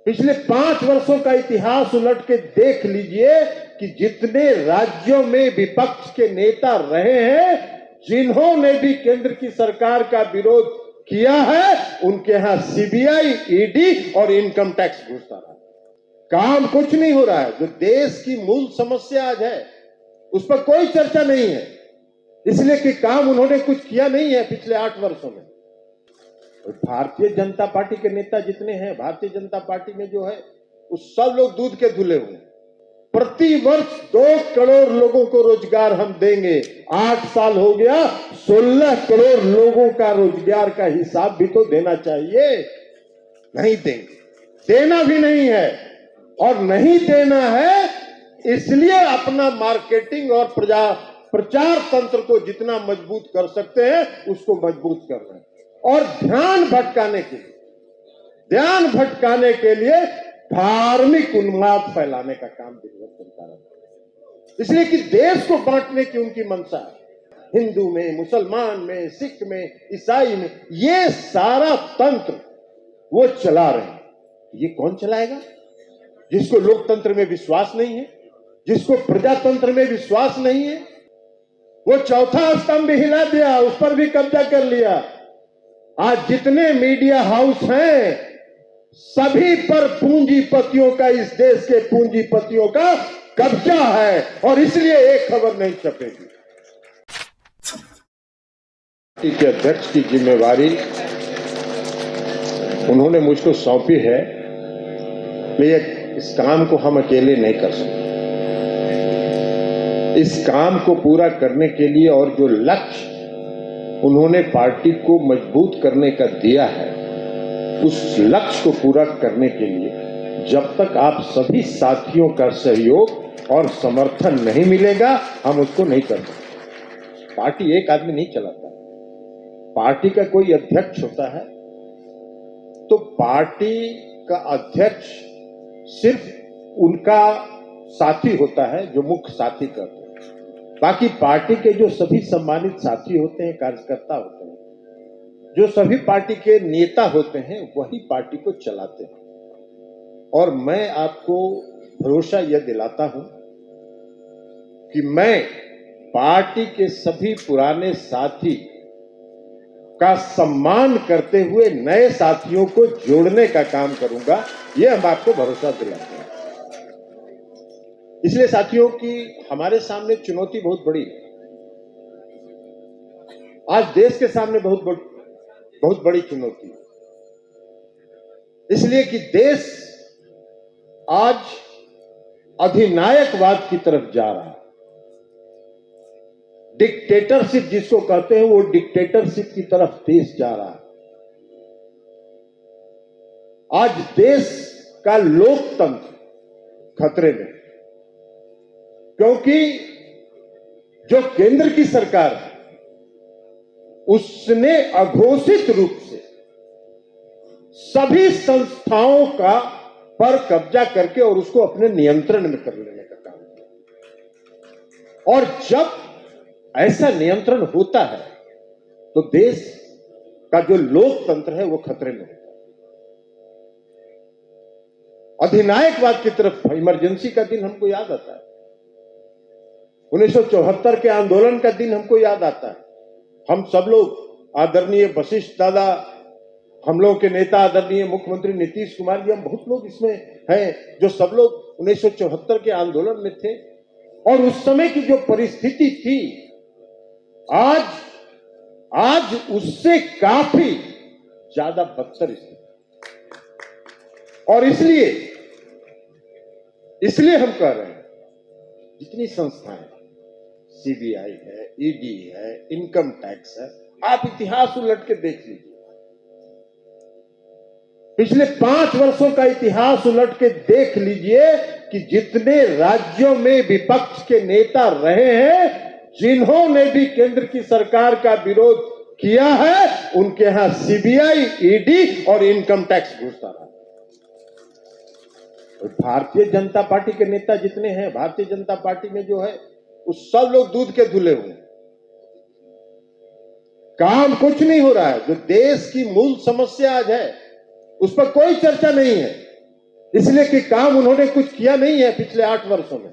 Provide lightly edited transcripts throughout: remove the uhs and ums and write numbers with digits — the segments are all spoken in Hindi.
पिछले 5 वर्षों का इतिहास उलट के देख लीजिए कि जितने राज्यों में विपक्ष के नेता रहे हैं, जिन्होंने भी केंद्र की सरकार का विरोध किया है, उनके यहां सीबीआई, ईडी और इनकम टैक्स घुसता रहा। काम कुछ नहीं हो रहा है। जो देश की मूल समस्या आज है, उस पर कोई चर्चा नहीं है, इसलिए कि काम उन्होंने कुछ किया नहीं है पिछले 8 वर्षों में। भारतीय जनता पार्टी के नेता जितने हैं, भारतीय जनता पार्टी में जो है, वो सब लोग दूध के धुले हुए। प्रति वर्ष 2 करोड़ लोगों को रोजगार हम देंगे। 8 साल हो गया, 16 करोड़ लोगों का रोजगार का हिसाब भी तो देना चाहिए। नहीं देंगे, देना भी नहीं है, और नहीं देना है इसलिए अपना मार्केटिंग और प्रचार तंत्र को जितना मजबूत कर सकते हैं उसको मजबूत करना है। और ध्यान भटकाने के लिए धार्मिक उन्माद फैलाने का काम दिन भर चलता रहता है, इसलिए कि देश को बांटने की उनकी मंशा है। हिंदू में, मुसलमान में, सिख में, ईसाई में, ये सारा तंत्र वो चला रहे हैं। ये कौन चलाएगा? जिसको लोकतंत्र में विश्वास नहीं है, जिसको प्रजातंत्र में विश्वास नहीं है। वो चौथा स्तंभ भी हिला दिया, उस पर भी कब्जा कर लिया। आज जितने मीडिया हाउस हैं, सभी पर पूंजीपतियों का, इस देश के पूंजीपतियों का कब्जा है, और इसलिए एक खबर नहीं छपेगी। पार्टी के अध्यक्ष की जिम्मेवारी उन्होंने मुझको सौंपी है, लेकिन इस काम को हम अकेले नहीं कर सकते। इस काम को पूरा करने के लिए और जो लक्ष्य उन्होंने पार्टी को मजबूत करने का दिया है, उस लक्ष्य को पूरा करने के लिए जब तक आप सभी साथियों का सहयोग और समर्थन नहीं मिलेगा, हम उसको नहीं कर सकते। पार्टी एक आदमी नहीं चलाता, पार्टी का कोई अध्यक्ष होता है, तो पार्टी का अध्यक्ष सिर्फ उनका साथी होता है जो मुख्य साथी करते हैं। बाकी पार्टी के जो सभी सम्मानित साथी होते हैं, कार्यकर्ता होते हैं, जो सभी पार्टी के नेता होते हैं, वही पार्टी को चलाते हैं। और मैं आपको भरोसा यह दिलाता हूं कि मैं पार्टी के सभी पुराने साथी का सम्मान करते हुए नए साथियों को जोड़ने का काम करूंगा, यह हम आपको भरोसा दिलाते हैं। इसलिए साथियों की हमारे सामने चुनौती बहुत बड़ी है। आज देश के सामने बहुत बड़ी चुनौती है, इसलिए कि देश आज अधिनायकवाद की तरफ जा रहा है। डिक्टेटरशिप जिसको कहते हैं, वो डिक्टेटरशिप की तरफ देश जा रहा है। आज देश का लोकतंत्र खतरे में, क्योंकि जो केंद्र की सरकार है, उसने अघोषित रूप से सभी संस्थाओं का पर कब्जा करके और उसको अपने नियंत्रण में कर लेने का काम किया। और जब ऐसा नियंत्रण होता है तो देश का जो लोकतंत्र है वो खतरे में होता है। अधिनायकवाद की तरफ इमरजेंसी का दिन हमको याद आता है, 1974 के आंदोलन का दिन हमको याद आता है। हम सब लोग, आदरणीय वशिष्ठ दादा, हम लोगों के नेता आदरणीय मुख्यमंत्री नीतीश कुमार जी, हम बहुत लोग इसमें हैं जो सब लोग 1974 के आंदोलन में थे। और उस समय की जो परिस्थिति थी, आज उससे काफी ज्यादा बदतर स्थिति। और इसलिए हम कह रहे हैं, जितनी संस्थाएं, सीबीआई है, ईडी है, इनकम टैक्स है, आप इतिहास उलट के देख लीजिए। पिछले 5 वर्षों का इतिहास उलट के देख लीजिए कि जितने राज्यों में विपक्ष के नेता रहे हैं, जिन्होंने भी केंद्र की सरकार का विरोध किया है, उनके यहां सीबीआई, ईडी और इनकम टैक्स घुसता रहा। भारतीय जनता पार्टी के नेता जितने हैं, भारतीय जनता पार्टी में जो है, वो सब लोग दूध के धुले हुए। काम कुछ नहीं हो रहा है। जो देश की मूल समस्या आज है, उस पर कोई चर्चा नहीं है, इसलिए कि काम उन्होंने कुछ किया नहीं है पिछले 8 वर्षों में।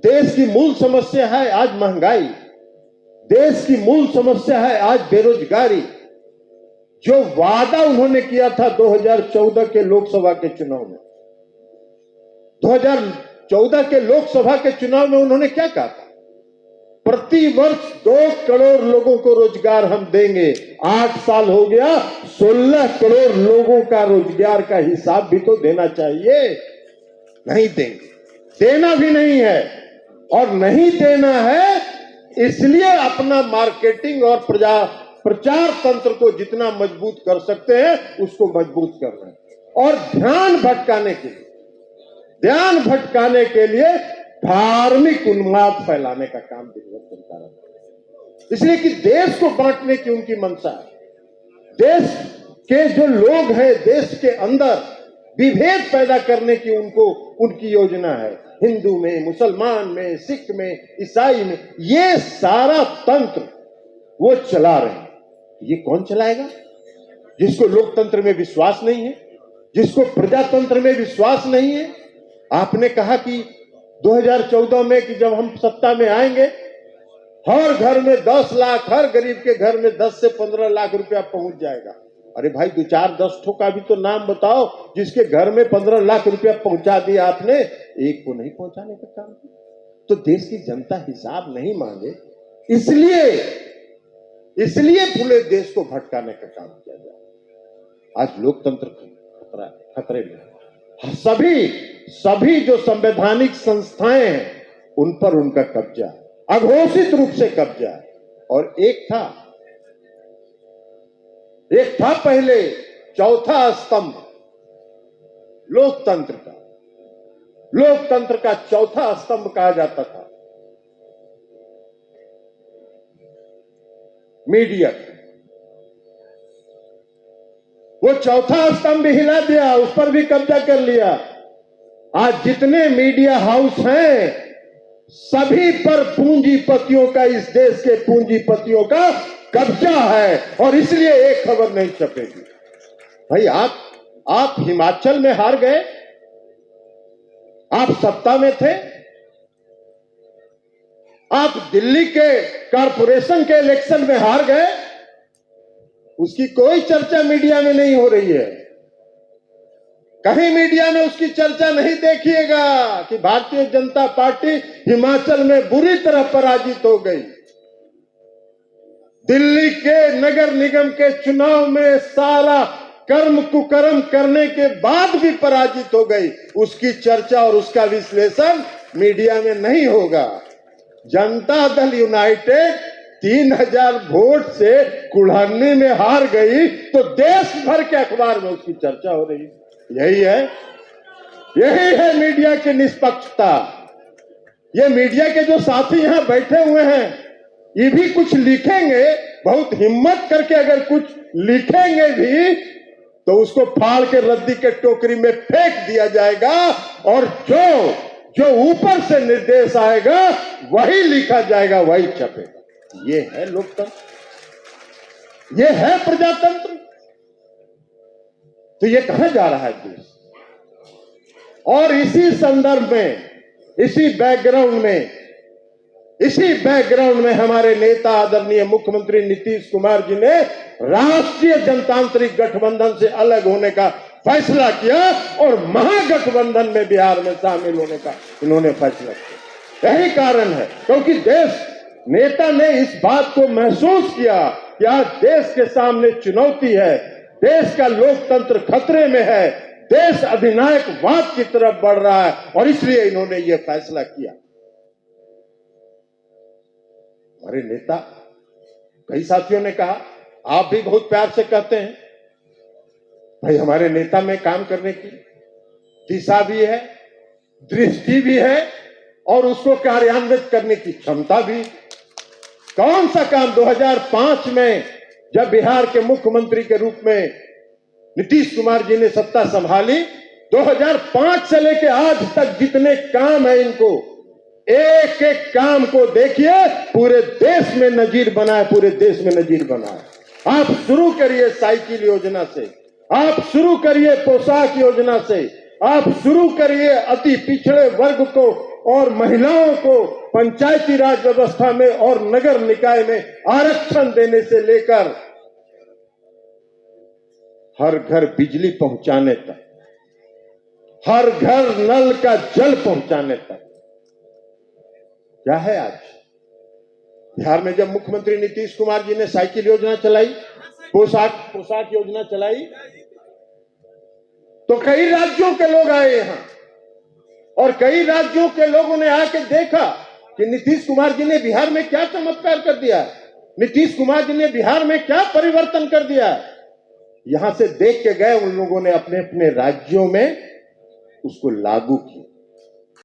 देश की मूल समस्या है आज महंगाई, देश की मूल समस्या है आज बेरोजगारी। जो वादा उन्होंने किया था 2014 के लोकसभा के चुनाव में, 2014 के लोकसभा के चुनाव में उन्होंने क्या कहा था? प्रति वर्ष 2 करोड़ लोगों को रोजगार हम देंगे। 8 साल हो गया, 16 करोड़ लोगों का रोजगार का हिसाब भी तो देना चाहिए। नहीं देंगे, देना भी नहीं है, और नहीं देना है इसलिए अपना मार्केटिंग और प्रचार तंत्र को जितना मजबूत कर सकते हैं उसको मजबूत करना है, और ध्यान भटकाने के लिए धार्मिक उन्माद फैलाने का काम दिन भर चलता रहता है। इसलिए कि देश को बांटने की उनकी मंशा है। देश के जो लोग हैं, देश के अंदर विभेद पैदा करने की उनकी योजना है। हिंदू में, मुसलमान में, सिख में, ईसाई में, ये सारा तंत्र वो चला रहे हैं। ये कौन चलाएगा? जिसको लोकतंत्र में विश्वास नहीं है, जिसको प्रजातंत्र में विश्वास नहीं है। आपने कहा कि 2014 में कि जब हम सत्ता में आएंगे हर घर में 10 लाख, हर गरीब के घर में 10 से 15 लाख रुपया पहुंच जाएगा। अरे भाई 2, 4, 10 ठो का भी तो नाम बताओ जिसके घर में 15 लाख रुपया पहुंचा दिया आपने। एक को नहीं पहुंचाने का काम। तो देश की जनता हिसाब नहीं मांगे, इसलिए पूरे देश को भटकाने का काम किया जाए। आज लोकतंत्र खतरे में। सभी जो संवैधानिक संस्थाएं हैं उन पर उनका कब्जा, अघोषित रूप से कब्जा। और एक था पहले चौथा स्तंभ लोकतंत्र का चौथा स्तंभ कहा जाता था मीडिया। वो चौथा स्तंभ भी हिला दिया, उस पर भी कब्जा कर लिया। आज जितने मीडिया हाउस हैं सभी पर पूंजीपतियों का, इस देश के पूंजीपतियों का कब्जा है, और इसलिए एक खबर नहीं छपेगी। भाई आप हिमाचल में हार गए, आप सत्ता में थे, आप दिल्ली के कारपोरेशन के इलेक्शन में हार गए, उसकी कोई चर्चा मीडिया में नहीं हो रही है। कहीं मीडिया में उसकी चर्चा नहीं देखिएगा कि भारतीय जनता पार्टी हिमाचल में बुरी तरह पराजित हो गई। दिल्ली के नगर निगम के चुनाव में सारा कर्म कुकर्म करने के बाद भी पराजित हो गई। उसकी चर्चा और उसका विश्लेषण मीडिया में नहीं होगा। जनता दल यूनाइटेड 3000 वोट से कुल्हानी में हार गई तो देश भर के अखबार में उसकी चर्चा हो रही। यही है मीडिया की निष्पक्षता। ये मीडिया के जो साथी यहां बैठे हुए हैं ये भी कुछ लिखेंगे, बहुत हिम्मत करके अगर कुछ लिखेंगे भी तो उसको फाड़ के रद्दी के टोकरी में फेंक दिया जाएगा, और जो ऊपर से निर्देश आएगा वही लिखा जाएगा, वही छपेगा। ये है लोकतंत्र, ये है प्रजातंत्र। तो ये कहां जा रहा है देश? और इसी संदर्भ में, इसी बैकग्राउंड में हमारे नेता आदरणीय मुख्यमंत्री नीतीश कुमार जी ने राष्ट्रीय जनतांत्रिक गठबंधन से अलग होने का फैसला किया और महागठबंधन में बिहार में शामिल होने का इन्होंने फैसला किया। यही कारण है क्योंकि देश नेता ने इस बात को महसूस किया कि आज देश के सामने चुनौती है, देश का लोकतंत्र खतरे में है, देश अधिनायकवाद की तरफ बढ़ रहा है, और इसलिए इन्होंने ये फैसला किया। हमारे नेता, कई साथियों ने कहा, आप भी बहुत प्यार से कहते हैं, भाई हमारे नेता में काम करने की दिशा भी है, दृष्टि भी है और उसको कार्यान्वित करने की क्षमता भी। कौन सा काम 2005 में जब बिहार के मुख्यमंत्री के रूप में नीतीश कुमार जी ने सत्ता संभाली, 2005 से लेकर आज तक जितने काम है इनको, एक एक काम को देखिए, पूरे देश में नजीर बना है, पूरे देश में नजीर बना है। आप शुरू करिए साइकिल योजना से, आप शुरू करिए पोशाक योजना से, आप शुरू करिए अति पिछड़े वर्ग को और महिलाओं को पंचायती राज व्यवस्था में और नगर निकाय में आरक्षण देने से लेकर हर घर बिजली पहुंचाने तक, हर घर नल का जल पहुंचाने तक। क्या है आज बिहार में? जब मुख्यमंत्री नीतीश कुमार जी ने साइकिल योजना चलाई, पोशाक योजना चलाई, तो कई राज्यों के लोग आए यहां और कई राज्यों के लोगों ने आके देखा कि नीतीश कुमार जी ने बिहार में क्या चमत्कार कर दिया, नीतीश कुमार जी ने बिहार में क्या परिवर्तन कर दिया। यहां से देख के गए, उन लोगों ने अपने अपने राज्यों में उसको लागू किया।